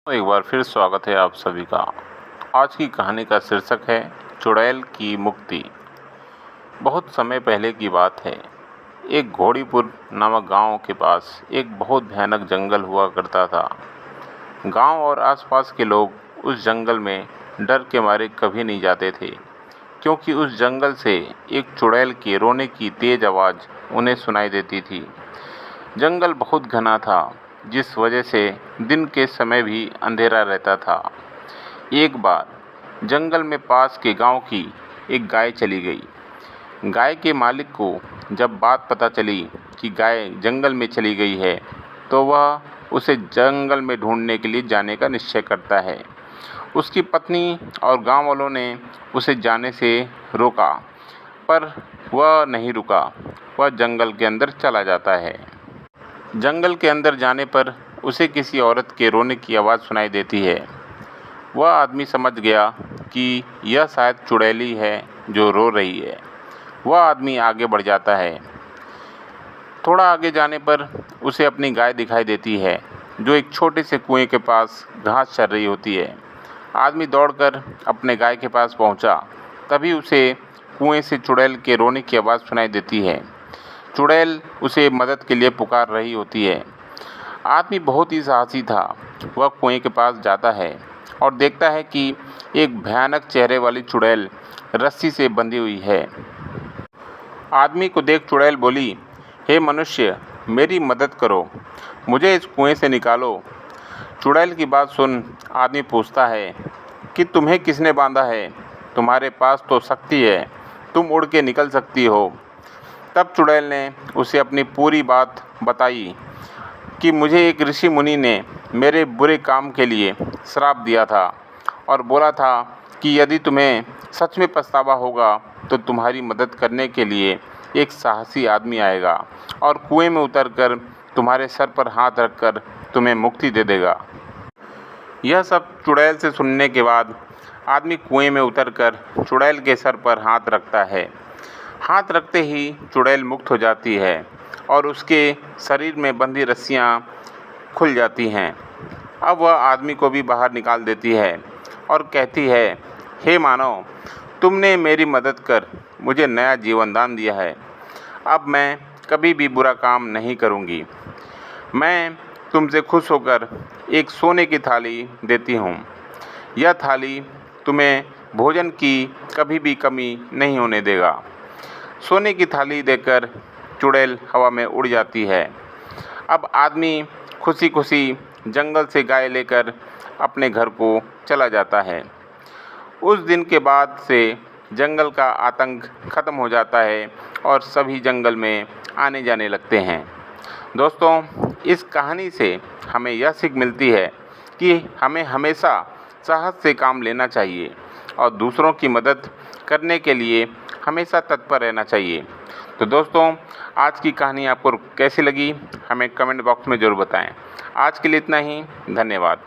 एक बार फिर स्वागत है आप सभी का। आज की कहानी का शीर्षक है चुड़ैल की मुक्ति। बहुत समय पहले की बात है। एक घोड़ीपुर नामक गांव के पास एक बहुत भयानक जंगल हुआ करता था। गांव और आसपास के लोग उस जंगल में डर के मारे कभी नहीं जाते थे, क्योंकि उस जंगल से एक चुड़ैल के रोने की तेज आवाज़ उन्हें सुनाई देती थी। जंगल बहुत घना था, जिस वजह से दिन के समय भी अंधेरा रहता था। एक बार जंगल में पास के गांव की एक गाय चली गई। गाय के मालिक को जब बात पता चली कि गाय जंगल में चली गई है, तो वह उसे जंगल में ढूंढने के लिए जाने का निश्चय करता है। उसकी पत्नी और गांव वालों ने उसे जाने से रोका, पर वह नहीं रुका। वह जंगल के अंदर चला जाता है। जंगल के अंदर जाने पर उसे किसी औरत के रोने की आवाज़ सुनाई देती है। वह आदमी समझ गया कि यह शायद चुड़ैली है जो रो रही है। वह आदमी आगे बढ़ जाता है। थोड़ा आगे जाने पर उसे अपनी गाय दिखाई देती है, जो एक छोटे से कुएं के पास घास चर रही होती है। आदमी दौड़कर अपने गाय के पास पहुंचा। तभी उसे कुएं से चुड़ैल के रोने की आवाज़ सुनाई देती है। चुड़ैल उसे मदद के लिए पुकार रही होती है। आदमी बहुत ही साहसी था। वह कुएं के पास जाता है और देखता है कि एक भयानक चेहरे वाली चुड़ैल रस्सी से बंधी हुई है। आदमी को देख चुड़ैल बोली, हे मनुष्य, मेरी मदद करो, मुझे इस कुएं से निकालो। चुड़ैल की बात सुन आदमी पूछता है कि तुम्हें किसने बांधा है? तुम्हारे पास तो शक्ति है, तुम उड़ के निकल सकती हो। तब चुड़ैल ने उसे अपनी पूरी बात बताई कि मुझे एक ऋषि मुनि ने मेरे बुरे काम के लिए श्राप दिया था और बोला था कि यदि तुम्हें सच में पछतावा होगा तो तुम्हारी मदद करने के लिए एक साहसी आदमी आएगा और कुएं में उतरकर तुम्हारे सर पर हाथ रखकर तुम्हें मुक्ति दे देगा। यह सब चुड़ैल से सुनने के बाद आदमी कुएं में उतरकर चुड़ैल के सर पर हाथ रखता है। हाथ रखते ही चुड़ैल मुक्त हो जाती है और उसके शरीर में बंधी रस्सियां खुल जाती हैं। अब वह आदमी को भी बाहर निकाल देती है और कहती है, हे मानव, तुमने मेरी मदद कर मुझे नया जीवन दान दिया है। अब मैं कभी भी बुरा काम नहीं करूँगी। मैं तुमसे खुश होकर एक सोने की थाली देती हूँ। यह थाली तुम्हें भोजन की कभी भी कमी नहीं होने देगा। सोने की थाली देकर चुड़ैल हवा में उड़ जाती है। अब आदमी खुशी खुशी जंगल से गाय लेकर अपने घर को चला जाता है। उस दिन के बाद से जंगल का आतंक ख़त्म हो जाता है और सभी जंगल में आने जाने लगते हैं। दोस्तों, इस कहानी से हमें यह सीख मिलती है कि हमें हमेशा साहस से काम लेना चाहिए और दूसरों की मदद करने के लिए हमेशा तत्पर रहना चाहिए। तो दोस्तों, आज की कहानी आपको कैसी लगी हमें कमेंट बॉक्स में ज़रूर बताएं। आज के लिए इतना ही। धन्यवाद।